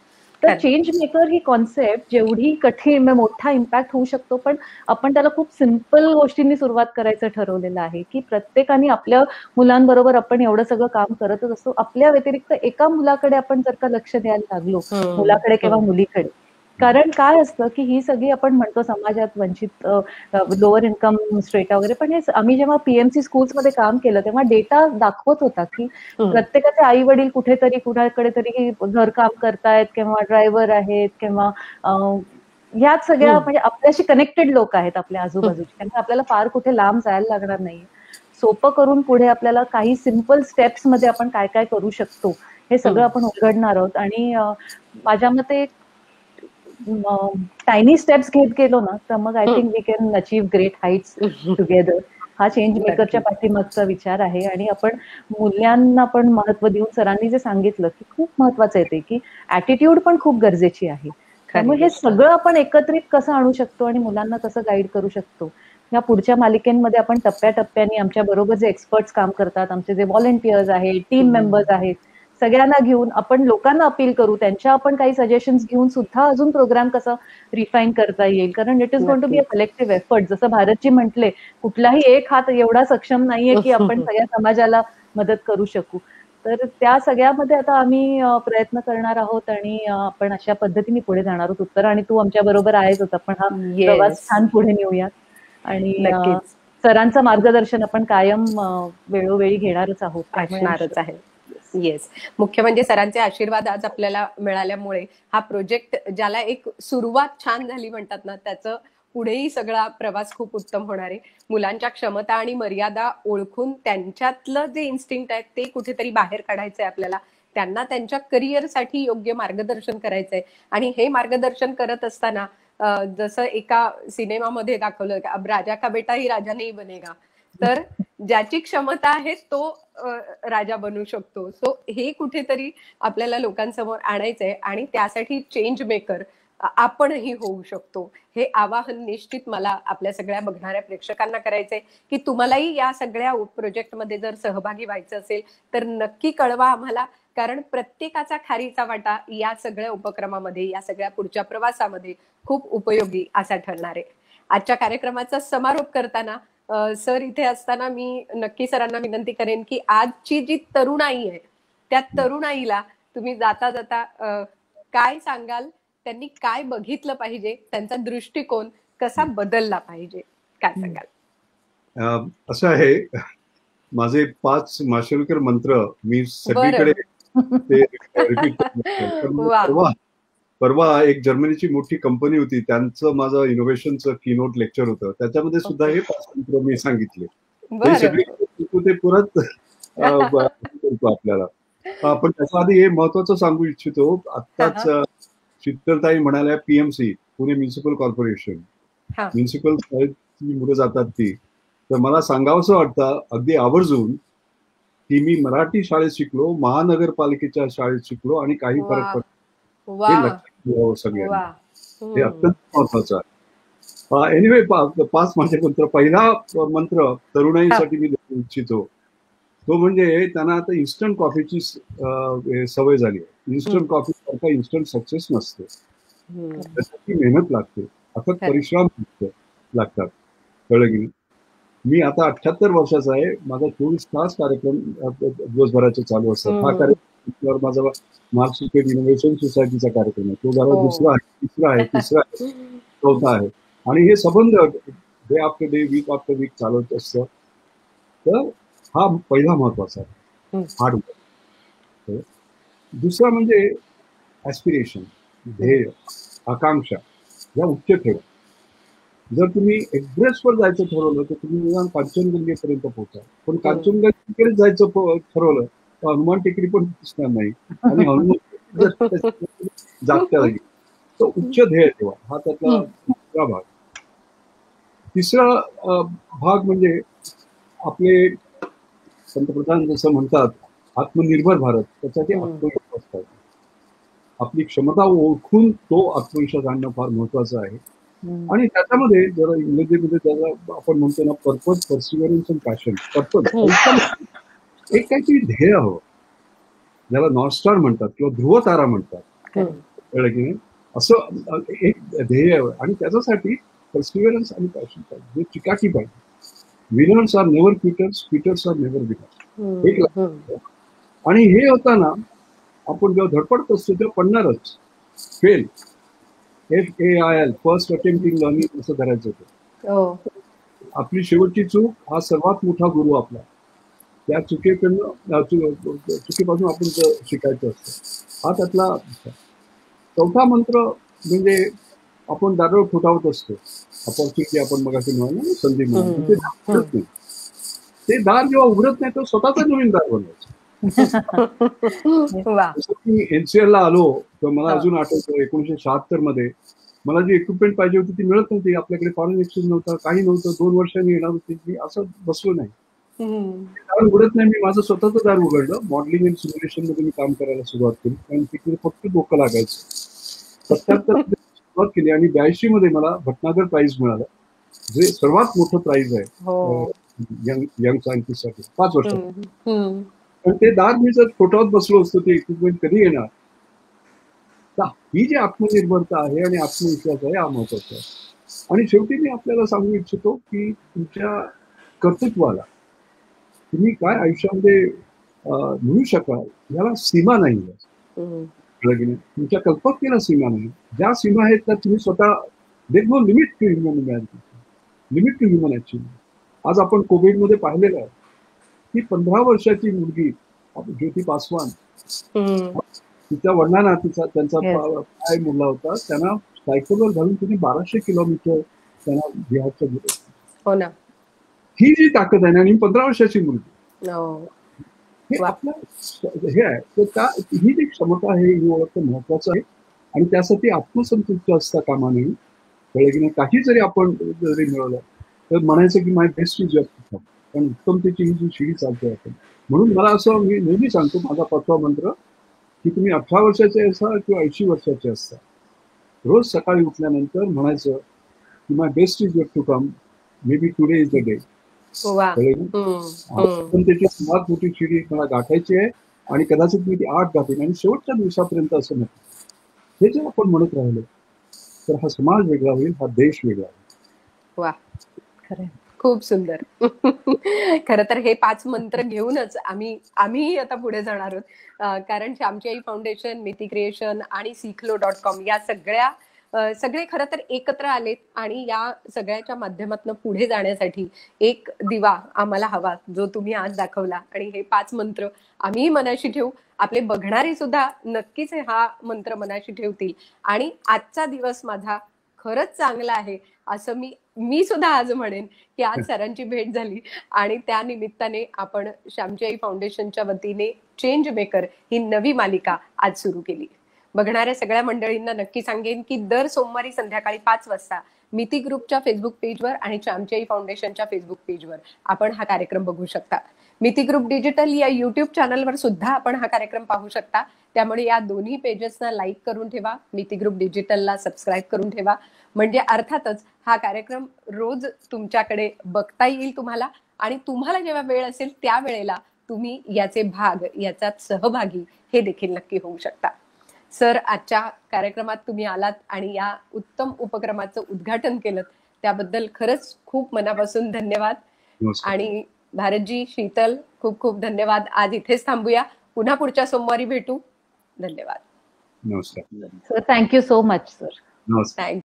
तर चेंज मेकर ही कॉन्सेप्ट जेवढी कठीण, मोठा इम्पॅक्ट होऊ शकतो, पण आपण त्याला खूप सिम्पल गोष्टींनी सुरुवात करायचं ठरवलेलं आहे की प्रत्येकाने आपल्या मुलांबरोबर आपण एवढं सगळं काम करतच असतो. आपल्या व्यतिरिक्त एका मुलाकडे आपण जर का लक्ष द्यायला लागलो, मुलाकडे किंवा मुलीकडे, कारण काय असतं की ही सगळी आपण म्हणतो समाजात वंचित, लोअर इन्कम स्ट्रेटा वगैरे, पण हे आम्ही जेव्हा पीएमसी स्कूल्समध्ये काम केलं तेव्हा डेटा दाखवत होता की प्रत्येकाचे आई वडील कुठेतरी कुणाकडे तरी घरकाम करतायत किंवा ड्रायव्हर आहेत किंवा ह्याच सगळ्या म्हणजे आपल्याशी कनेक्टेड लोक आहेत आपल्या आजूबाजूचे, त्यामुळे आपल्याला फार कुठे लांब जायला लागणार नाही. सोपं करून पुढे आपल्याला काही सिम्पल स्टेप्स मध्ये आपण काय काय करू शकतो हे सगळं आपण उलगडणार आहोत. आणि माझ्या मते टायनी स्टेप्स घेत गेलो ना तर मग I think we can achieve great heights together. हा चेंज मेकरच्या पाठीमागचा विचार आहे. आणि आपण मूल्यांना पण महत्व देऊन, सरांनी जे सांगितलं की खूप महत्वाचं आहे ते की ऍटिट्यूड पण खूप गरजेची आहे. त्यामुळे हे सगळं आपण एकत्रित कसं आणू शकतो आणि मुलांना कसं गाईड करू शकतो, या पुढच्या मालिकेमध्ये आपण टप्प्याटप्प्याने आमच्या बरोबर जे एक्सपर्ट्स काम करतात, आमचे जे व्हॉलंटियर्स आहेत, टीम मेंबर्स आहेत, सगळ्यांना घेऊन आपण लोकांना अपील करू, त्यांच्या आपण काही सजेशन्स घेऊन सुद्धा अजून प्रोग्राम कसा रिफाईन करता येईल. कारण it is going to be a collective effort. जसं भारतजी म्हटले, कुठलाही एक हात एवढा सक्षम नाहीये की आपण सगळ्या समाजाला मदत करू शकू. तर त्या सगळ्यामध्ये आता आम्ही प्रयत्न करणार आहोत आणि आपण अशा पद्धतीने पुढे जाणार आहोत. उत्तर, आणि तू आमच्या बरोबर आहेच, आपण हा प्रवास छान पुढे नेऊयात. आणि सरांचं मार्गदर्शन आपण कायम वेळोवेळी घेणारच आहोत, असणारच आहे. येस, मुख्य म्हणजे सरांचे आशीर्वाद आज आपल्याला मिळाल्यामुळे हा प्रोजेक्ट, ज्याला एक सुरुवात छान झाली म्हणतात ना, त्याचं पुढेही सगळा प्रवास खूप उत्तम होणार आहे. मुलांच्या क्षमता आणि मर्यादा ओळखून त्यांच्यातलं जे इन्स्टिंक्ट आहे ते कुठेतरी बाहेर काढायचंय आपल्याला, त्यांना त्यांच्या करिअरसाठी योग्य मार्गदर्शन करायचंय. आणि हे मार्गदर्शन करत असताना जसं एका सिनेमामध्ये दाखवलं, अब राजा का बेटा ही राजा नाही बनेगा, तर ज्याची क्षमता आहे तो राजा बनू शकतो. सो हे कुठेतरी आपल्याला लोकांसमोर आणायचंय आणि त्यासाठी चेंज मेकर आपणही होऊ शकतो. हे आवाहन निश्चित मला आपल्या सगळ्या बघणाऱ्या प्रेक्षकांना करायचंय की तुम्हालाही या सगळ्या प्रोजेक्टमध्ये जर सहभागी व्हायचं असेल तर नक्की कळवा आम्हाला, कारण प्रत्येकाचा खारीचा वाटा या सगळ्या उपक्रमामध्ये, या सगळ्या पुढच्या प्रवासामध्ये खूप उपयोगी असा ठरणार आहे. आजच्या कार्यक्रमाचा समारोप करताना सर इथे असताना मी नक्की सरांना विनंती करेन की आजची जी तरुणाई आहे त्या तरुणाईला तुम्ही जाता जाता काय सांगाल, त्यांनी काय बघितलं पाहिजे, त्यांचा दृष्टिकोन कसा बदलला पाहिजे, काय सांगाल? असं आहे, माझे 5 माशेलकर मंत्र मी सगळीकडे ते रिपीट करतो. परवा एक जर्मनीची मोठी कंपनी होती, त्यांचं माझं इनोव्हेशनचं कीनोट लेक्चर होतं, त्याच्यामध्ये सुद्धा हे 5 मंत्र मी सांगितले. ते परत करतो आपल्याला. पण त्याच्या आधी हे महत्वाचं सांगू इच्छितो. आत्ताच शीतलताई म्हणाल्या PMC, Pune municipal corporation, municipal शाळेची मुलं जातात ती, तर मला सांगावंसं वाटतं अगदी आवर्जून की मी मराठी शाळेत शिकलो, महानगरपालिकेच्या शाळेत शिकलो आणि काही फरक पडतो. हे लक्षात घ्यावं सगळ्यांनी, हे अत्यंत महत्वाचं आहे. एनिवे 5 माझे मंत्र. पहिला मंत्र तरुणाईसाठी मी देऊ इच्छितो, तो म्हणजे त्यांना आता इन्स्टंट कॉफीची सवय झाली आहे. इन्स्टंट कॉफी सारखा इन्स्टंट सक्सेस नसते, त्यासाठी मेहनत लागते, अथक परिश्रम लागतात, कळलं की. मी आता 78 वर्षाचा आहे, माझा 24 तास कार्यक्रम दिवसभराचे चालू असतात. हा कार्यक्रम माझा मार्क्सपेड इनोव्हेशन सोसायटीचा कार्यक्रम आहे, तो जरा दुसरा आहे, तिसरा आहे, तिसरा आहे, चौथा आहे, आणि हे संबंध day after day, week after week चालत असतं. तर हा पहिला महत्वाचा आहे, हार्ड वर्क. दुसरा म्हणजे ऍस्पिरेशन, ध्येय, आकांक्षा या उच्च ठेवा. जर तुम्ही एव्हरेस्टवर जायचं ठरवलं तर तुम्ही निदान कांचनगंगेपर्यंत पोहोचा. पण कांचनगंगेकडे जायचं ठरवलं तर हनुमान टेकडी पण दिसणार नाही, आणि हनुमान जागत्या जागी. तो उच्च ध्येय ठेवा, हा त्यातला दुसरा भाग. तिसरा भाग म्हणजे आपले पंतप्रधान जसं म्हणतात आत्मनिर्भर भारत, त्यासाठी आत्मविश्वास पाहिजे. आपली क्षमता ओळखून तो आत्मविश्वास आणणं फार महत्वाचं आहे. आणि त्याच्यामध्ये जरा इंग्रजीमध्ये त्याला आपण म्हणतो ना पर्पज, पर्सिव्हरन्स अँड पॅशन. पर्पज एक काहीतरी ध्येय हवं, ज्याला नॉर्थ स्टार म्हणतात किंवा ध्रुव तारा म्हणतात, कळलं की नाही, असं एक ध्येय हवं. आणि त्याच्यासाठी पर्सिव्हरन्स आणि पॅशन पाहिजे, चिकाटी पाहिजे. Winners are never quitters, quitters are never winners. एक लक्षात. आणि हे होताना आपण जेव्हा धडपडत असतो तेव्हा पडणारच. Fail, FAIL, first attempt in learning असं करायचं होतं. आपली शेवटची चूक हा सर्वात मोठा गुरु आपला. त्या चुकीपासून आपण शिकायचं असतं, हा त्यातला. चौथा मंत्र म्हणजे आपण दारावर ठोठावत असतो. अपॉर्च्युनिटी आपण मगाशी म्हणालो, संधी म्हणून, ते दार जेव्हा उघडत नाही तर स्वतःच नवीन दार बनवायचं. मी NCL ला आलो तर मला अजून आठवतं 1976 मध्ये मला जी इक्विपमेंट पाहिजे होती ती मिळत नव्हती. आपल्याकडे फॉरेन एक्सचेंज नव्हता, काही नव्हतं. 2 वर्षांनी येणार होती. मी असं बसलो नाही, दार उघडत नाही. मी माझं स्वतःचं दार उघडलं. मॉडेलिंग अँड सिम्युलेशन मध्ये मी काम करायला सुरुवात केली, कारण तिकडे फक्त डोकं लागायचं. 77 सुरुवात केली आणि 82 मध्ये मला भटनागर प्राइज मिळालं, जे सर्वात मोठं प्राइज आहे यंग सायंटिस्टसाठी 5 वर्षात. पण ते दार मी जर ठोठावत बसलो असतो ते इक्विपमेंट कधी येणार. तर ही जी आत्मनिर्भरता आहे आणि आत्मविश्वास आहे हा महत्वाचा आहे. आणि शेवटी मी आपल्याला सांगू इच्छितो की तुमच्या कर्तृत्वाला, तुम्ही काय आयुष्यामध्ये मिळू शकाल याला सीमा नाही आहे. तुमच्या कल्पकतेला सीमा नाही. ज्या सीमा आहेत त्या तुम्ही स्वतः, there no limit to human imagination, limit to human achievement. आज आपण कोविडमध्ये पाहिलेलं आहे की 15 वर्षाची मुलगी ज्योती पासवान, तिच्या वडिलांना त्यांचा पाय मोडला होता, त्यांना सायकलवर घालून तिने 1200 किलोमीटर त्यांना बिहारच्या गेले. हो ना, ही जी ताकद आहे ना, आणि 15 वर्षाची मुलगी, हे आपलं हे आहे. तर ही जी क्षमता आहे ही ओळखणं महत्वाचं आहे. आणि त्यासाठी आत्मसंतुष्ट असता कामा नये. कळलं की नाही, काही जरी आपण जरी मिळवलं तर म्हणायचं की my best is your perform. पण उत्तमतेची ही जी शिडी चालते आपण, म्हणून मला असं मी नेहमी सांगतो, माझा 5वा मंत्र, की तुम्ही 18 वर्षाचे असा किंवा 80 वर्षाचे असता, रोज सकाळी उठल्यानंतर म्हणायचं की my best is your to come, maybe today is the day. पण त्याची सर्वात मोठी शिडी मला गाठायची आहे आणि कदाचित मी ती 8 गाठेन आणि शेवटच्या दिवसापर्यंत असं नाही. हे जर आपण म्हणत राहिलो तर हा समाज वेगळा होईल, हा देश वेगळा होईल. वा, खरं, खूप सुंदर. खरं तर हे 5 मंत्र घेऊनच आम्ही आता पुढे जाणार आहोत. कारण श्यामची आई फाउंडेशन, मिती क्रिएशन आणि सीखलो.com या सगळे खरं तर एकत्र आलेत आणि या सगळ्याच्या माध्यमातून पुढे जाण्यासाठी एक दिवा आम्हाला हवा, जो तुम्ही आज दाखवला. आणि हे 5 मंत्र आम्ही मनाशी ठेवू, आपले बघणारे सुद्धा नक्कीच हा मंत्र मनाशी ठेवतील. आणि आजचा दिवस माझा खरंच चांगला आहे असं मी सुद्धा आज म्हणेन की आज सरांची भेट झाली आणि त्या निमित्ताने आपण श्यामची आई फाउंडेशनच्या वतीने चेंज मेकर ही नवी मालिका आज सुरू केली. बघणाऱ्या सगळ्या मंडळींना नक्की सांगेन की दर सोमवारी संध्याकाळी 5 वाजता मिती ग्रुपच्या फेसबुक पेजवर आणि श्यामची आई फाउंडेशनच्या फेसबुक पेजवर आपण हा कार्यक्रम बघू शकता. मिती ग्रुप डिजिटल या युट्यूब चॅनलवर सुद्धा आपण हा कार्यक्रम पाहू शकता. त्यामुळे या दोन्ही पेजेसना लाईक करून ठेवा, मिती ग्रुप डिजिटलला सबस्क्राईब करून ठेवा, म्हणजे अर्थातच हा कार्यक्रम रोज तुमच्याकडे बघता येईल तुम्हाला. आणि तुम्हाला जेव्हा वेळ असेल त्या वेळेला तुम्ही याचे भाग, याच्यात सहभागी हे देखील नक्की होऊ शकता. सर, आजच्या कार्यक्रमात तुम्ही आलात आणि या उत्तम उपक्रमाचं उद्घाटन केलं त्याबद्दल खरंच खूप मनापासून धन्यवाद. आणि भारतजी, शीतल, खूप खूप धन्यवाद. आज इथेच थांबूया, पुन्हा पुढच्या सोमवारी भेटू. धन्यवाद. नमस्कार sir, thank you so much sir. नमस्कार.